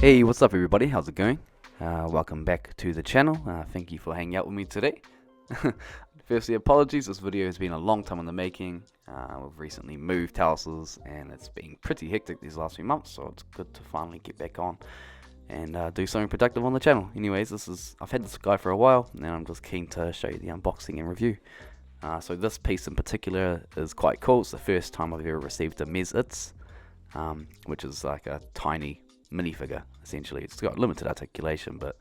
Hey, what's up everybody? How's it going? Welcome back to the channel. Thank you for hanging out with me today. Firstly, apologies, this video has been a long time in the making. We've recently moved houses and it's been pretty hectic these last few months, so it's good to finally get back on and do something productive on the channel. Anyways, I've had this guy for a while and I'm just keen to show you the unboxing and review. So this piece in particular is quite cool. It's the first time I've ever received a Mezco, which is like a tiny minifigure, essentially. It's got limited articulation, but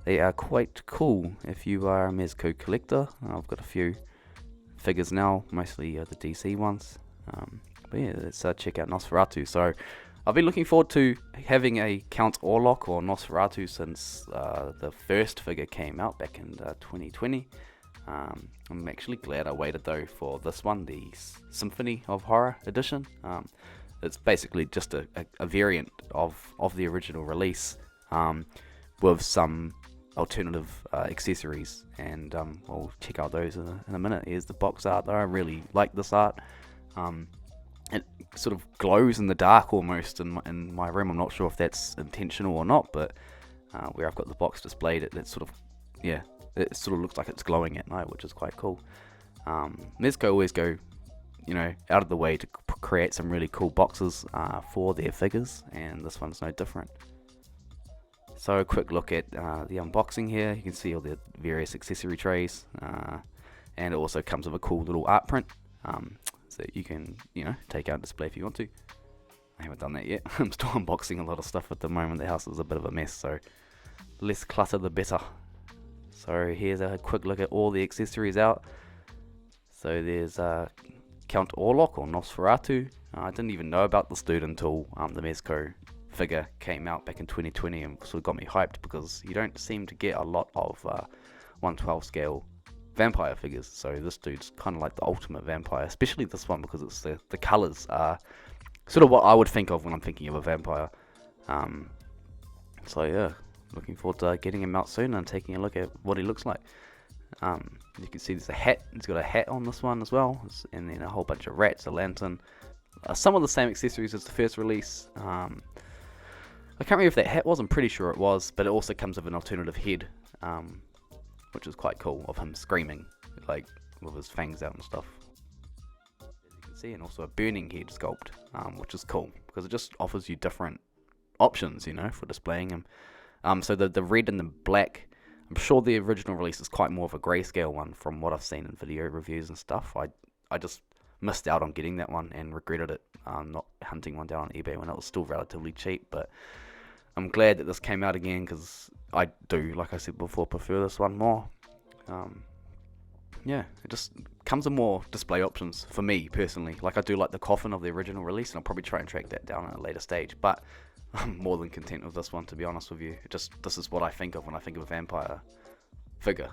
they are quite cool if you are a Mezco collector. I've got a few figures now, mostly the DC ones. But yeah, let's check out Nosferatu. So I've been looking forward to having a Count Orlok or Nosferatu since the first figure came out back in 2020. I'm actually glad I waited though for this one, the Symphony of Horror edition. It's basically just a variant of the original release, with some alternative accessories, and we'll check out those in a minute. Here's the box art though. I really like this art. It sort of glows in the dark almost in my room. I'm not sure if that's intentional or not, but where I've got the box displayed, it sort of looks like it's glowing at night, which is quite cool. Mezco always go, out of the way to create some really cool boxes for their figures, and this one's no different. So a quick look at the unboxing here. You can see all the various accessory trays, and it also comes with a cool little art print, so you can take out and display if you want to. I haven't done that yet. I'm still unboxing a lot of stuff at the moment. The house is a bit of a mess, so less clutter the better. So here's a quick look at all the accessories out. So there's Count Orlok or Nosferatu. I didn't even know about this dude until the Mezco figure came out back in 2020 and sort of got me hyped, because you don't seem to get a lot of 1/12 scale vampire figures. So this dude's kind of like the ultimate vampire, especially this one, because it's the colors are sort of what I would think of when I'm thinking of a vampire. So yeah, looking forward to getting him out soon and taking a look at what he looks like. You can see there's a hat. He's got a hat on this one as well, and then a whole bunch of rats, a lantern, some of the same accessories as the first release. I can't remember if that hat was. I'm pretty sure it was, but it also comes with an alternative head, which is quite cool, of him screaming, like with his fangs out and stuff, as you can see, and also a burning head sculpt, which is cool because it just offers you different options, for displaying him. So the red and the black, I'm sure the original release is quite more of a grayscale one from what I've seen in video reviews and stuff. I just missed out on getting that one and regretted it, not hunting one down on eBay when it was still relatively cheap. But I'm glad that this came out again, because I do, like I said before, prefer this one more. Yeah, it just comes with more display options for me personally. Like, I do like the coffin of the original release, and I'll probably try and track that down at a later stage. But I'm more than content with this one, to be honest with you. This is what I think of when I think of a vampire figure,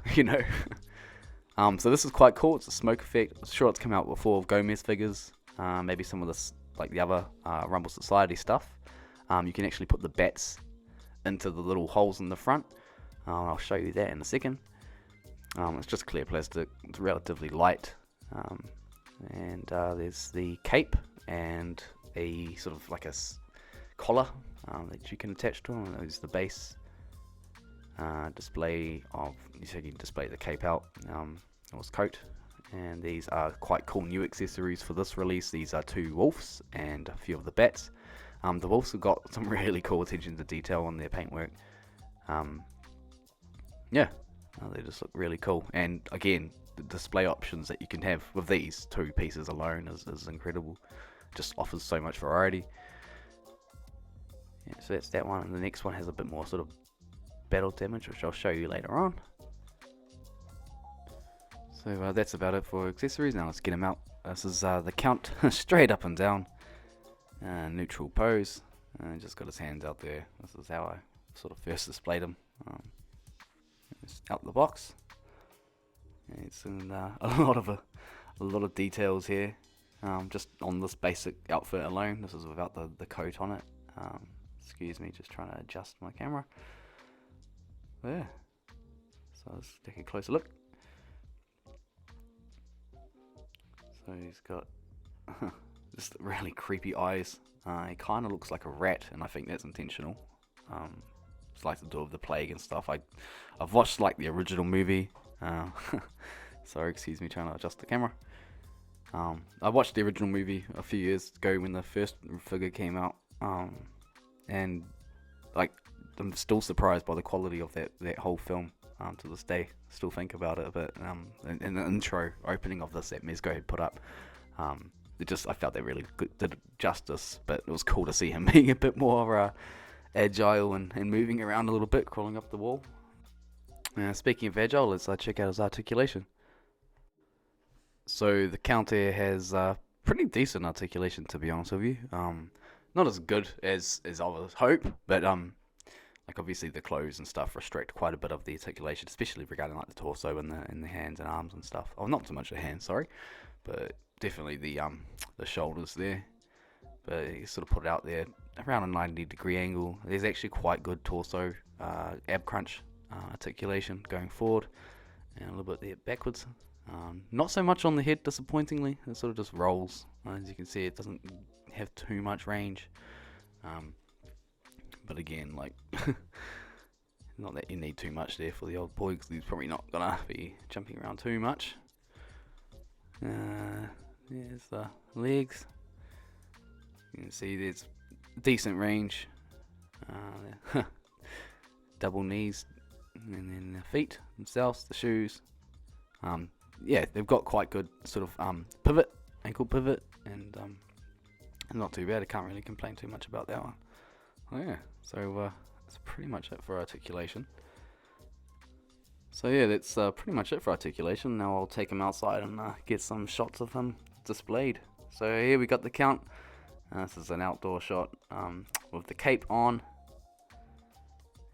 So this is quite cool. It's a smoke effect. I'm sure it's come out before of Gomez figures. Maybe some of this, like the other Rumble Society stuff. You can actually put the bats into the little holes in the front. I'll show you that in a second. It's just clear plastic. It's relatively light. And there's the cape and a sort of like a collar that you can attach to them. There's the base display of, so you can display the cape out, or his coat. And these are quite cool new accessories for this release. These are 2 wolves and a few of the bats. The wolves have got some really cool attention to detail on their paintwork. Yeah, they just look really cool. And again, the display options that you can have with these 2 pieces alone is incredible. Just offers so much variety. Yeah, so that's that one, and the next one has a bit more sort of battle damage, which I'll show you later on. So that's about it for accessories. Now let's get him out. This is the Count, straight up and down, neutral pose, and just got his hands out there. This is how I sort of first displayed him. Just out the box. And it's in a lot of details here, just on this basic outfit alone. This is without the coat on it. Excuse me, just trying to adjust my camera. Yeah, so let's take a closer look. So he's got just really creepy eyes. He kind of looks like a rat, and I think that's intentional. It's like the Door of the Plague and stuff. I've watched like the original movie. Sorry, excuse me, trying to adjust the camera. I watched the original movie a few years ago when the first figure came out, and like I'm still surprised by the quality of that whole film to this day. Still think about it a bit. In the intro opening of this that Mezco had put up, I felt they really did it justice, but it was cool to see him being a bit more agile and moving around a little bit, crawling up the wall. Speaking of agile, let's check out his articulation. So the Count here has pretty decent articulation, to be honest with you. Not as good as I would hope, but like obviously the clothes and stuff restrict quite a bit of the articulation, especially regarding like the torso and the hands and arms and stuff. Oh, not so much the hands, sorry, but definitely the shoulders there. But you sort of put it out there around a 90-degree angle. There's actually quite good torso ab crunch articulation going forward, and a little bit there backwards. Not so much on the head, disappointingly. It sort of just rolls. As you can see, it doesn't have too much range. But again, like, not that you need too much there for the old boy, because he's probably not gonna be jumping around too much. There's the legs. You can see there's decent range. Double knees, and then the feet themselves, the shoes. Yeah, they've got quite good sort of pivot, ankle pivot, and not too bad. I can't really complain too much about that one. Oh yeah, so that's pretty much it for articulation. So yeah, that's pretty much it for articulation. Now I'll take him outside and get some shots of him displayed. So here we got the Count. This is an outdoor shot with the cape on,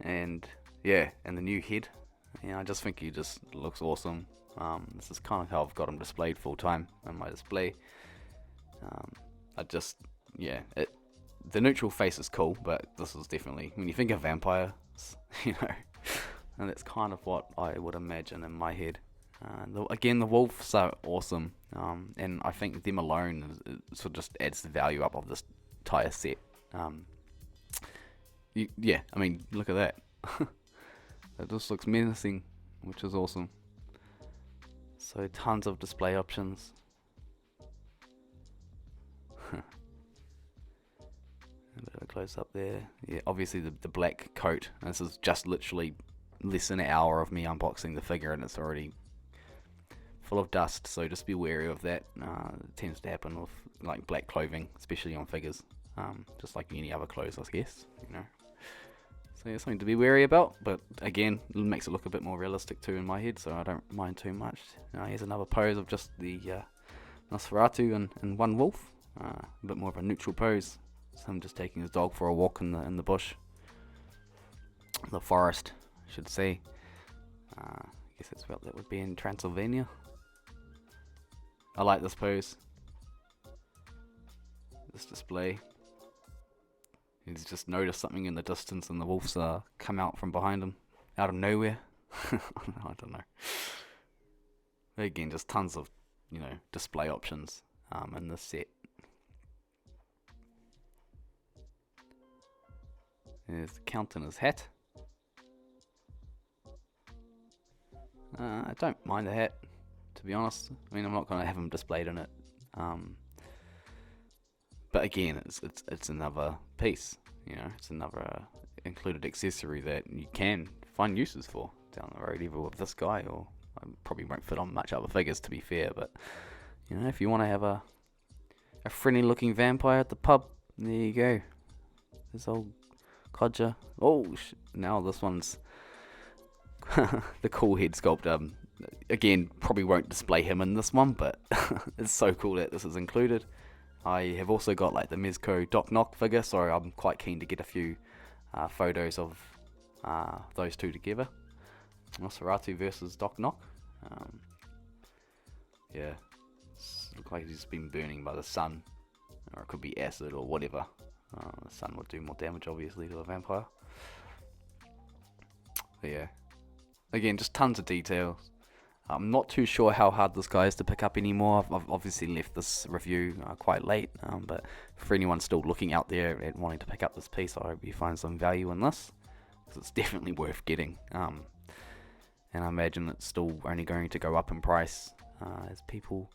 and yeah, and the new head. Yeah, I just think he just looks awesome. This is kind of how I've got him displayed full time on my display. The neutral face is cool, but this is definitely, when you think of vampires, you know, and that's kind of what I would imagine in my head. Again, the wolves are awesome, and I think them alone sort of just adds the value up of this entire set. Yeah, I mean, look at that. It just looks menacing, which is awesome. So tons of display options. A bit of a close up there. Yeah, obviously the black coat. And this is just literally less than an hour of me unboxing the figure, and it's already full of dust. So just be wary of that. It tends to happen with like black clothing, especially on figures. Just like any other clothes, I guess. You know. So yeah, something to be wary about, but again, it makes it look a bit more realistic too in my head, so I don't mind too much. Here's another pose of just the Nosferatu and one wolf, a bit more of a neutral pose. So I'm just taking his dog for a walk in the bush, the forest, I should say. I guess that's what that would be in Transylvania. I like this pose, this display. He's just noticed something in the distance, and the wolves come out from behind him, out of nowhere. I don't know. But again, just tons of, display options in this set. There's the Count in his hat. I don't mind the hat, to be honest. I mean, I'm not going to have him displayed in it. But again, it's another piece, it's another included accessory that you can find uses for down the road, either with this guy or I probably won't fit on much other figures, to be fair. But if you want to have a friendly looking vampire at the pub, there you go. This old codger. Oh, now this one's the cool head sculpt. Again, probably won't display him in this one, but it's so cool that this is included. I have also got like the Mezco Doc Nock figure, so I'm quite keen to get a few photos of those two together. Nosferatu versus Doc Nock. Yeah, looks like he's been burning by the sun, or it could be acid or whatever. The sun would do more damage, obviously, to a vampire. But yeah, again, just tons of details. I'm not too sure how hard this guy is to pick up anymore. I've obviously left this review quite late, but for anyone still looking out there and wanting to pick up this piece, I hope you find some value in this, because it's definitely worth getting. And I imagine it's still only going to go up in price as people,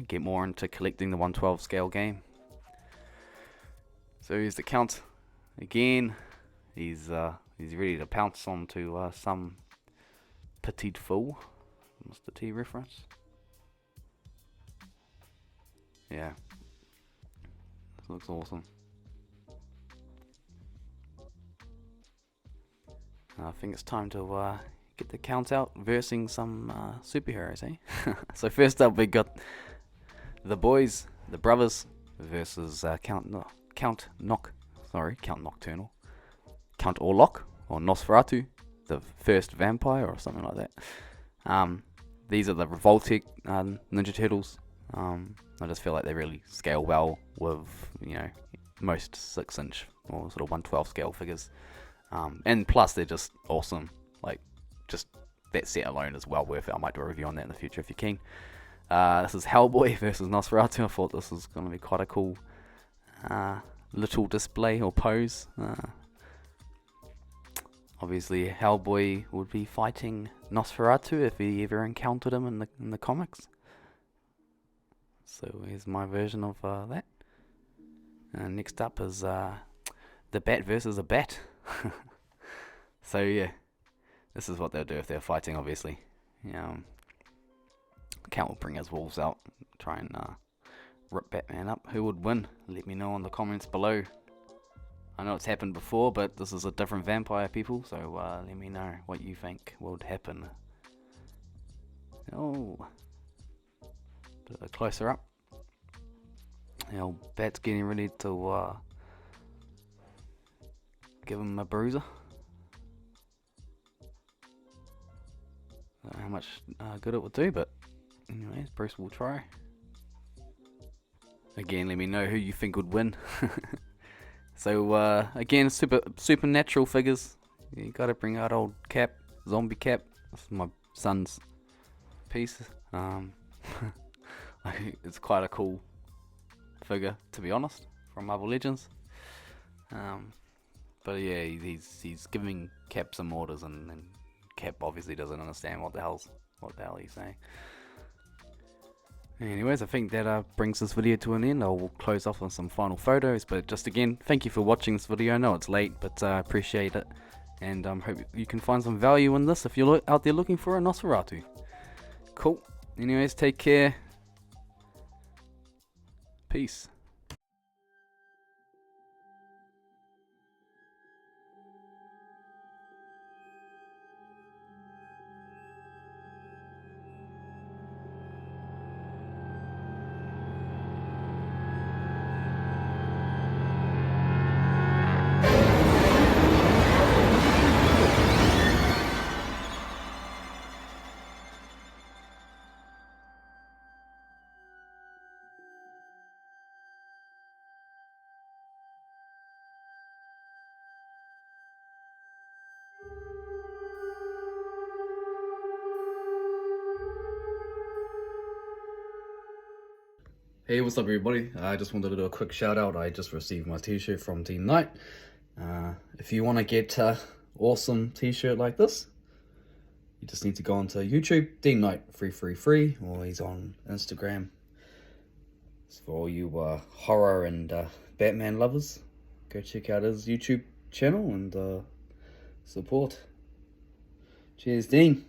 get more into collecting the 112 scale game. So here's the Count again. He's ready to pounce onto some petite fool. Mr. T reference. Yeah. This looks awesome. I think it's time to get the Count out versing some superheroes, eh? So first up we got the boys, the brothers, versus Count Nocturnal. Count Orlok, or Nosferatu, the first vampire, or something like that. These are the Revoltech Ninja Turtles. I just feel like they really scale well with, most 6-inch or sort of 112 scale figures. And plus, they're just awesome. Like, just that set alone is well worth it. I might do a review on that in the future if you're keen. This is Hellboy versus Nosferatu. I thought this was going to be quite a cool little display or pose. Obviously, Hellboy would be fighting Nosferatu if he ever encountered him in the comics. So here's my version of that. And next up is the Bat versus a Bat. So yeah, this is what they'll do if they're fighting. Obviously, Count will bring his wolves out, try and rip Batman up. Who would win? Let me know in the comments below. I know it's happened before, but this is a different vampire, people, so let me know what you think would happen. Oh, bit closer up. Bat's getting ready to give him a bruiser. Don't know how much good it would do, but anyways, Bruce will try. Again, let me know who you think would win. So again, supernatural figures. You gotta bring out old Cap, zombie Cap. This is my son's piece. It's quite a cool figure, to be honest, from Marvel Legends. But yeah, he's giving Cap some orders, and Cap obviously doesn't understand what the hell he's saying. Anyways, I think that brings this video to an end. I'll close off on some final photos, but just again, thank you for watching this video. I know it's late, but I appreciate it, and hope you can find some value in this if you're out there looking for a Nosferatu. Cool. Anyways, take care. Peace. Hey, what's up everybody? I just wanted to do a quick shout out. I just received my t-shirt from Team Knight. If you want to get awesome t-shirt like this, you just need to go onto YouTube, Team Knight free, or he's on Instagram. It's for all you horror and Batman lovers. Go check out his YouTube channel and support. Cheers, Dean.